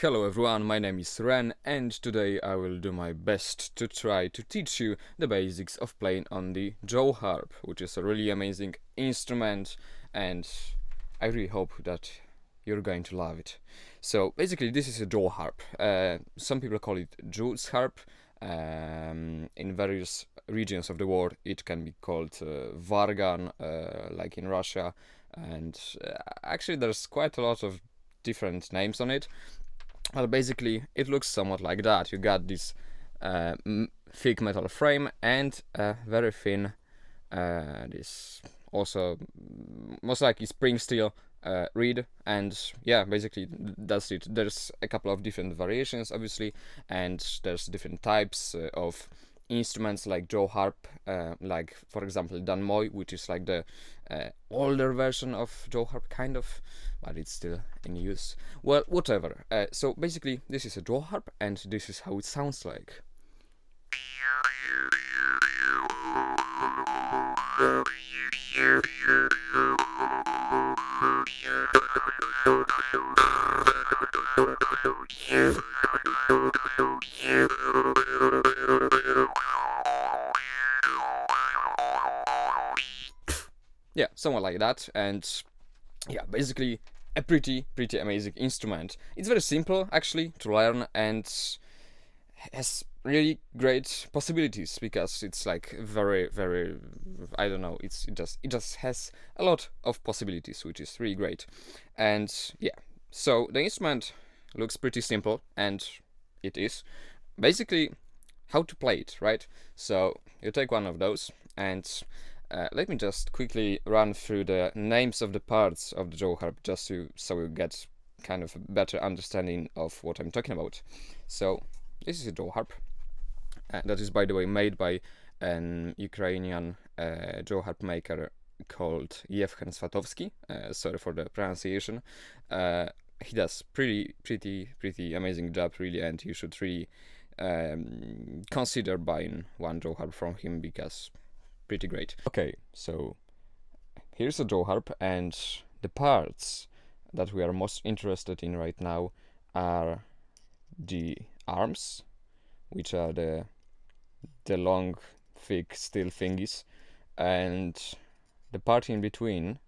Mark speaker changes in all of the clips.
Speaker 1: Hello everyone, my name is Ren, and today I will do my best to try to teach you the basics of playing on the Jaw Harp, which is a really amazing instrument, and I really hope that you're going to love it. So basically this is a Jaw Harp. Some people call it Jaw's Harp. In various regions of the world it can be called Vargan, like in Russia, and actually there's quite a lot of different names on it. Well, basically, it looks somewhat like that. You got this thick metal frame and a very thin, this also most likely spring steel reed, and yeah, basically that's it. There's a couple of different variations, obviously, and there's different types of instruments like Jaw Harp, like for example Dan Moy, which is like the older version of Jaw Harp, kind of, but it's still in use. Well, whatever. So basically, this is a Jaw Harp, and this is how it sounds like. Yeah, somewhat like that, and yeah, basically a pretty amazing instrument. It's very simple actually to learn and has really great possibilities because it's like very I don't know, it just has a lot of possibilities, which is really great. And yeah, so the instrument looks pretty simple, and it is basically how to play it, right? So you take one of those, and let me just quickly run through the names of the parts of the Jaw Harp, just so you get kind of a better understanding of what I'm talking about. So this is a Jaw Harp, that is, by the way, made by an Ukrainian Jaw Harp maker called Yevhen Svatowski. Sorry for the pronunciation. He does pretty amazing job, really, and you should really consider buying one Jaw Harp from him because pretty great. Okay, so here's a Jaw Harp, and the parts that we are most interested in right now are the arms, which are the long, thick steel thingies, and the part in between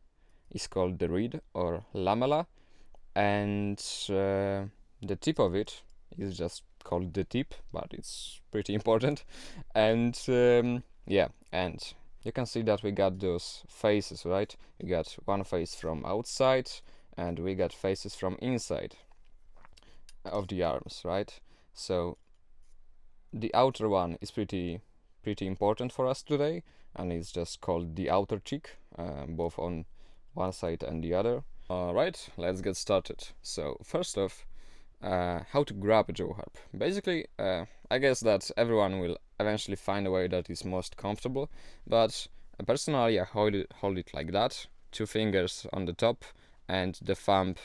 Speaker 1: is called the reed or lamella, and the tip of it is just called the tip, but it's pretty important. And yeah, and you can see that we got those faces, right? We got one face from outside, and we got faces from inside of the arms, right? So the outer one is pretty important for us today, and it's just called the outer cheek, both on one side and the other. Alright, let's get started. So first off, how to grab a Jaw Harp. Basically, I guess that everyone will eventually find a way that is most comfortable, but personally I hold it like that, 2 fingers on the top and the thumb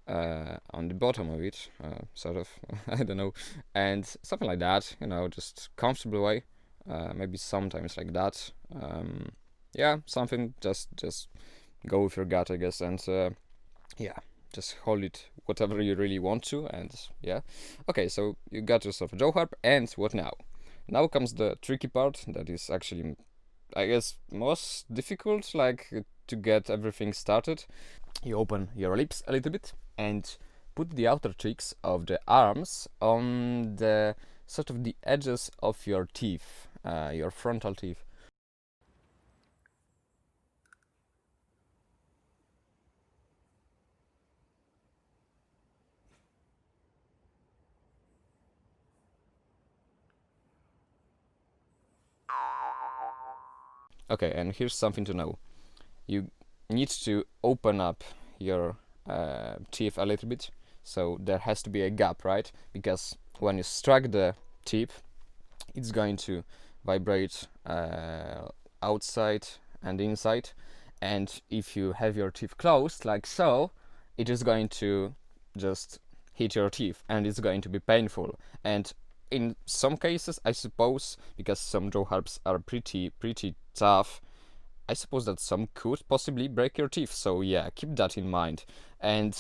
Speaker 1: on the bottom of it, sort of, I don't know, and something like that, you know, just comfortable way, maybe sometimes like that, yeah, something, just go with your gut, I guess, and yeah, just hold it whatever you really want to, and yeah. Okay, so you got yourself a Jaw Harp, and what now? Now comes the tricky part, that is actually, I guess, most difficult, like, to get everything started. You open your lips a little bit and put the outer cheeks of the arms on the sort of the edges of your teeth, your frontal teeth. Okay, and here's something to know. You need to open up your teeth a little bit, so there has to be a gap, right? Because when you strike the tip, it's going to vibrate outside and inside, and if you have your teeth closed like so, it is going to just hit your teeth, and it's going to be painful. And in some cases, I suppose, because some Jaw Harps are pretty tough, I suppose that some could possibly break your teeth. So yeah, keep that in mind. And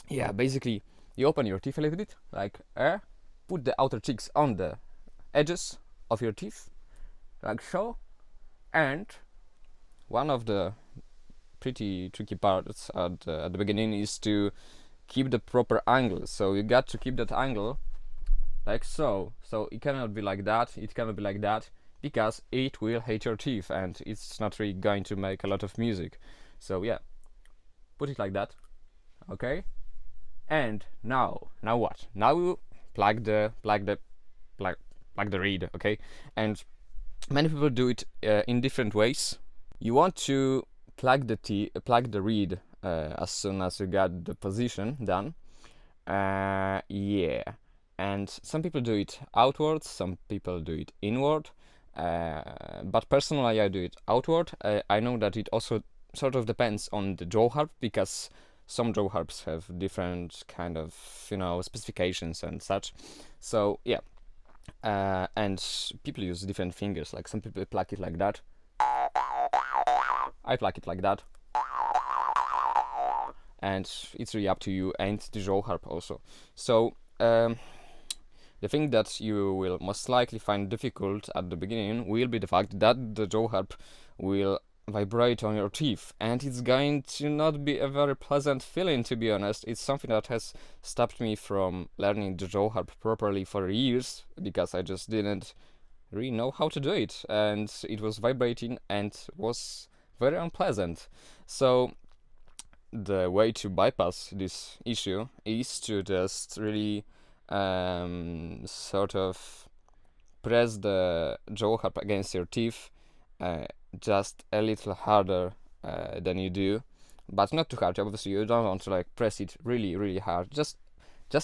Speaker 1: yeah, basically you open your teeth a little bit, like put the outer cheeks on the edges of your teeth, like so, and one of the pretty tricky parts at the beginning is to keep the proper angle. So you got to keep that angle like so. So it cannot be like that, it cannot be like that, because it will hate your teeth and it's not really going to make a lot of music. So yeah, put it like that, okay? And now what? Now you plug the reed, okay? And many people do it in different ways. You want to plug the reed as soon as you got the position done. Yeah, and some people do it outwards, some people do it inward. But personally, I do it outward. I know that it also sort of depends on the jaw harp, because some jaw harps have different kind of specifications and such. So yeah, and people use different fingers. Like some people pluck it like that. I pluck it like that, and it's really up to you and the jaw harp also. So the thing that you will most likely find difficult at the beginning will be the fact that the jaw harp will vibrate on your teeth, and it's going to not be a very pleasant feeling, to be honest. It's something that has stopped me from learning the jaw harp properly for years, because I just didn't really know how to do it, and it was vibrating and was very unpleasant. So the way to bypass this issue is to just really sort of press the jaw harp against your teeth just a little harder than you do, but not too hard. Obviously you don't want to like press it really hard, just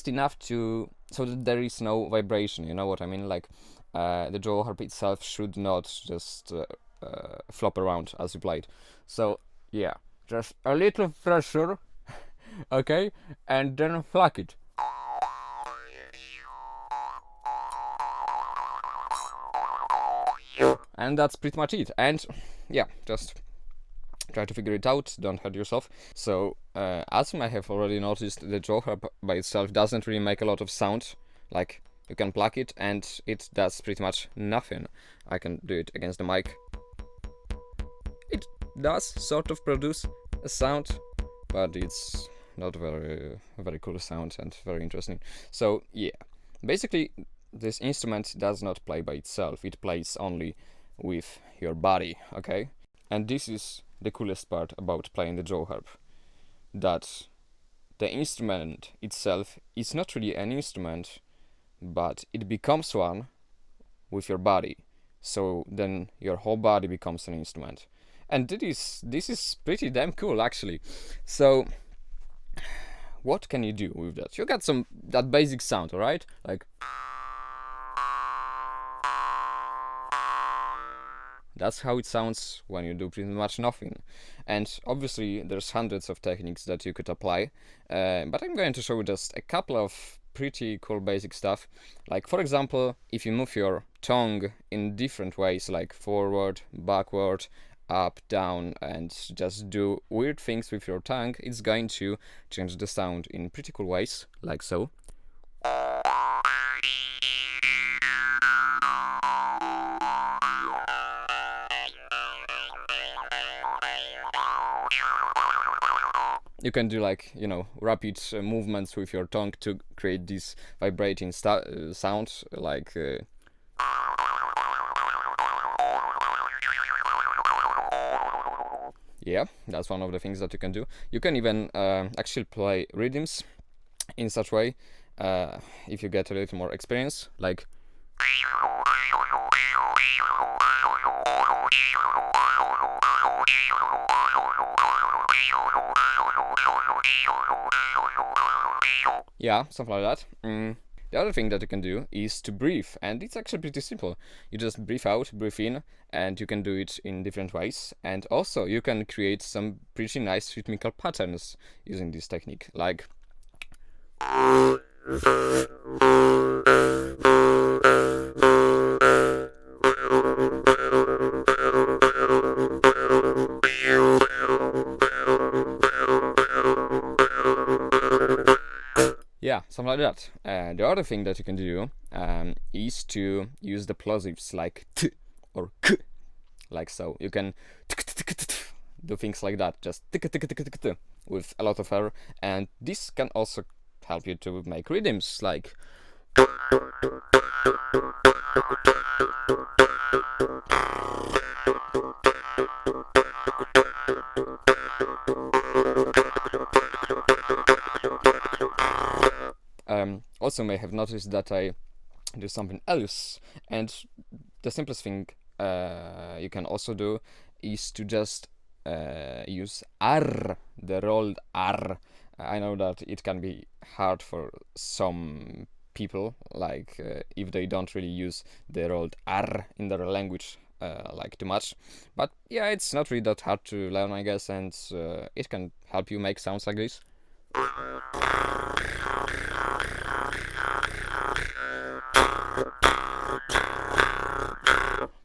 Speaker 1: enough to so that there is no vibration, you know what I mean? Like the jaw harp itself should not just flop around as you play it. So yeah, just a little pressure, okay, and then pluck it. And that's pretty much it. And yeah, just try to figure it out, don't hurt yourself. So as you might have already noticed, the jaw harp by itself doesn't really make a lot of sound. Like, you can pluck it and it does pretty much nothing. I can do it against the mic. It does sort of produce a sound, but it's not very cool sound and very interesting. So yeah, basically this instrument does not play by itself, it plays only with your body, okay? And this is the coolest part about playing the jaw harp, that the instrument itself is not really an instrument, but it becomes one with your body. So then your whole body becomes an instrument, and this is pretty damn cool actually. So what can you do with that? You got that basic sound, alright? Like, that's how it sounds when you do pretty much nothing. And obviously there's hundreds of techniques that you could apply, but I'm going to show you just a couple of pretty cool basic stuff. Like, for example, if you move your tongue in different ways, like forward, backward, up, down, and just do weird things with your tongue, it's going to change the sound in pretty cool ways, like so. You can do like, rapid movements with your tongue to create this vibrating sound, like yeah, that's one of the things that you can do. You can even actually play rhythms in such way, if you get a little more experience, like yeah, something like that. The other thing that you can do is to breathe, and it's actually pretty simple. You just breathe out, breathe in, and you can do it in different ways. And also you can create some pretty nice rhythmical patterns using this technique, like yeah, yeah, something like that. The other thing that you can do is to use the plosives like t or k, like so. You can do things like that, just with a lot of air, and this can also help you to make rhythms like. Also may have noticed that I do something else, and the simplest thing you can also do is to just use R, the rolled R. I know that it can be hard for some people, like if they don't really use the rolled R in their language like too much, but yeah, it's not really that hard to learn, I guess, and it can help you make sounds like this.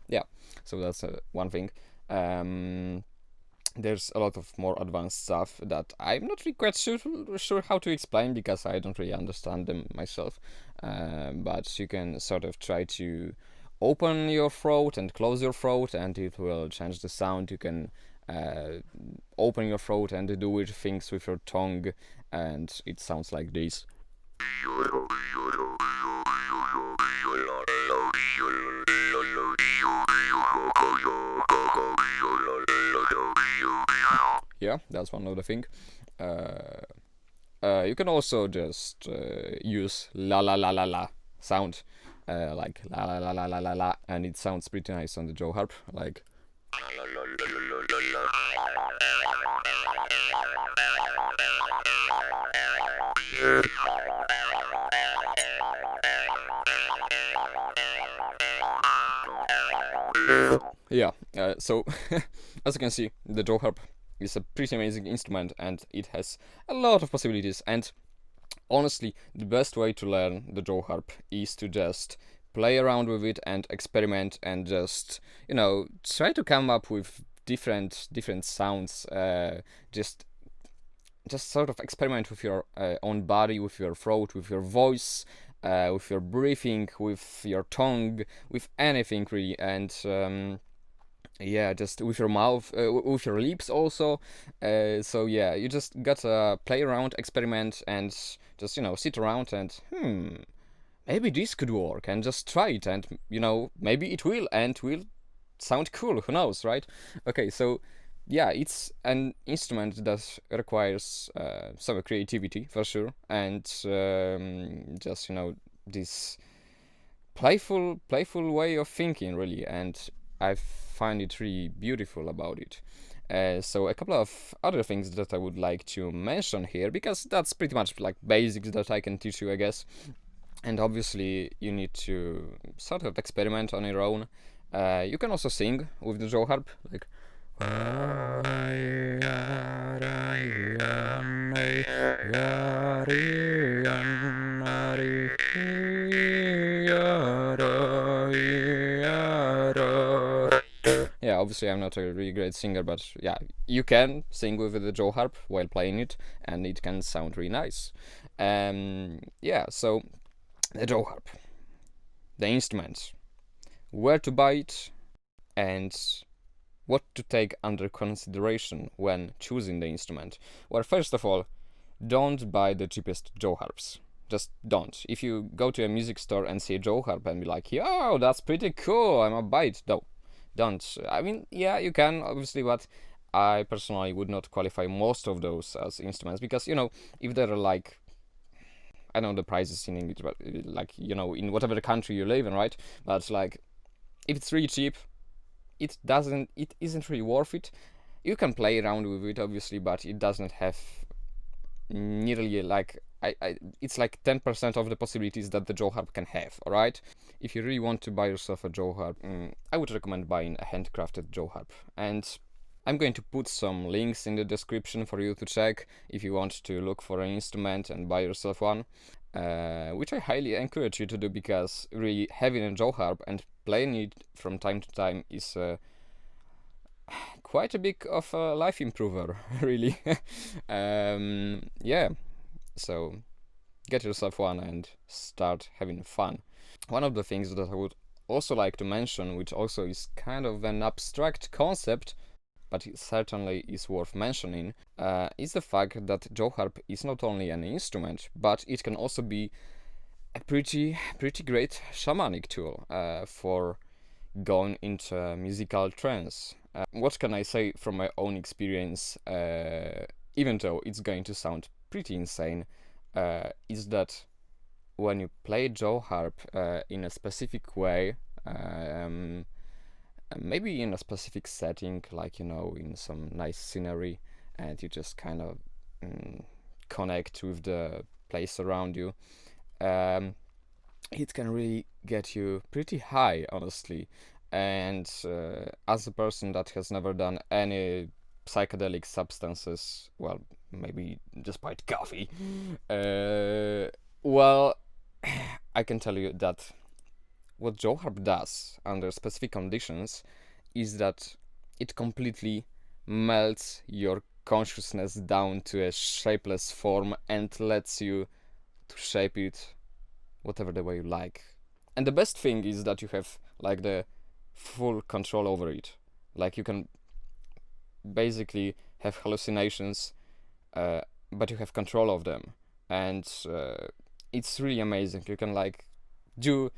Speaker 1: Yeah, so that's one thing. There's a lot of more advanced stuff that I'm not really quite sure how to explain because I don't really understand them myself. But you can sort of try to open your throat and close your throat, and it will change the sound. You can open your throat and do weird things with your tongue, and it sounds like this. Yeah, that's one of the thing. You can also just use la la la la la sound, like la la la la la la la, and it sounds pretty nice on the Jaw Harp, like. Yeah, so as you can see, the Jaw Harp is a pretty amazing instrument and it has a lot of possibilities, and honestly the best way to learn the Jaw Harp is to just play around with it and experiment and just, you know, try to come up with different sounds, just sort of experiment with your own body, with your throat, with your voice, with your breathing, with your tongue, with anything really, and yeah, just with your mouth, with your lips also. So yeah, you just gotta play around, experiment, and just, you know, sit around and maybe this could work, and just try it, and, you know, maybe it will, and will sound cool. Who knows, right? Okay, so yeah, it's an instrument that requires some creativity for sure, and just, you know, this playful way of thinking really, and I find it really beautiful about it. So a couple of other things that I would like to mention here, because that's pretty much like basics that I can teach you, I guess. And obviously you need to sort of experiment on your own. You can also sing with the Jaw Harp, like. Yeah, obviously I'm not a really great singer, but yeah, you can sing with the Jaw Harp while playing it, and it can sound really nice. Yeah, so the Jaw Harp, the instrument, where to buy it, and what to take under consideration when choosing the instrument. Well, first of all, don't buy the cheapest Jaw Harps. Just don't. If you go to a music store and see a Jaw Harp and be like, yo, that's pretty cool, I'm gonna buy it. No, don't. I mean, yeah, you can, obviously, but I personally would not qualify most of those as instruments, because, you know, if they're like, I don't know the prices in English, but like, you know, in whatever country you live in, right? But like, if it's really cheap, it isn't really worth it. You can play around with it, obviously, but it doesn't have nearly like it's like 10% of the possibilities that the Jaw Harp can have. All right, if you really want to buy yourself a Jaw Harp, I would recommend buying a handcrafted Jaw Harp, and I'm going to put some links in the description for you to check if you want to look for an instrument and buy yourself one, which I highly encourage you to do, because really having a Jaw Harp and playing it from time to time is quite a big of a life improver, really. Yeah, so get yourself one and start having fun. One of the things that I would also like to mention, which also is kind of an abstract concept, but it certainly is worth mentioning, is the fact that Jawharp is not only an instrument, but it can also be a pretty great shamanic tool for going into a musical trance. What can I say from my own experience, even though it's going to sound pretty insane, is that when you play Jawharp in a specific way, maybe in a specific setting, like, you know, in some nice scenery, and you just kind of connect with the place around you, it can really get you pretty high, honestly. And as a person that has never done any psychedelic substances, well, maybe despite coffee, well, I can tell you that what Jawharp does under specific conditions is that it completely melts your consciousness down to a shapeless form and lets you to shape it whatever the way you like. And the best thing is that you have like the full control over it. Like, you can basically have hallucinations, but you have control of them, and it's really amazing. You can like do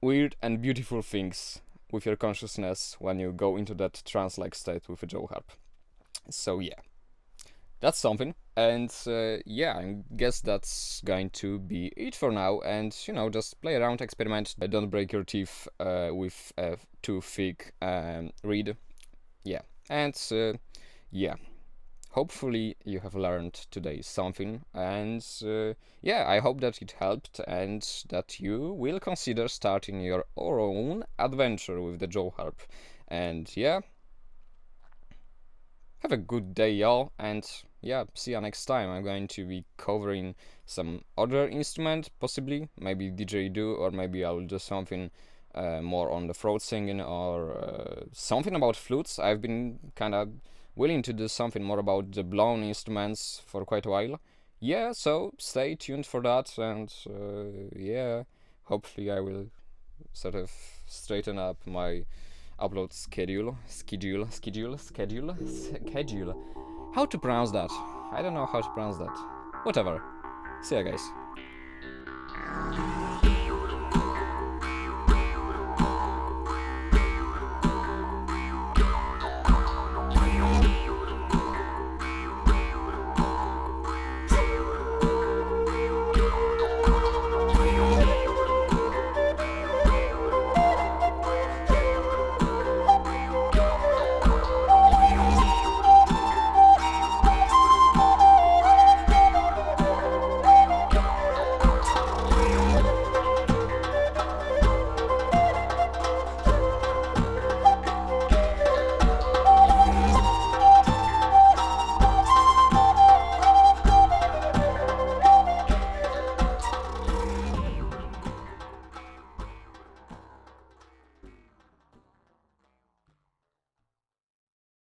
Speaker 1: weird and beautiful things with your consciousness when you go into that trance-like state with a Jawharp. So yeah, that's something. And yeah, I guess that's going to be it for now. And, you know, just play around, experiment. Don't break your teeth with a too thick reed. Yeah, and yeah, hopefully you have learned today something. And yeah, I hope that it helped and that you will consider starting your own adventure with the Jawharp. And yeah, have a good day, y'all, and yeah, see you next time. I'm going to be covering some other instrument, possibly, maybe didgeridoo, or maybe I'll do something more on the throat singing, or something about flutes. I've been kind of willing to do something more about the blown instruments for quite a while. Yeah, so stay tuned for that, and yeah, hopefully I will sort of straighten up my upload schedule. How to pronounce that? I don't know how to pronounce that. Whatever. See ya, guys.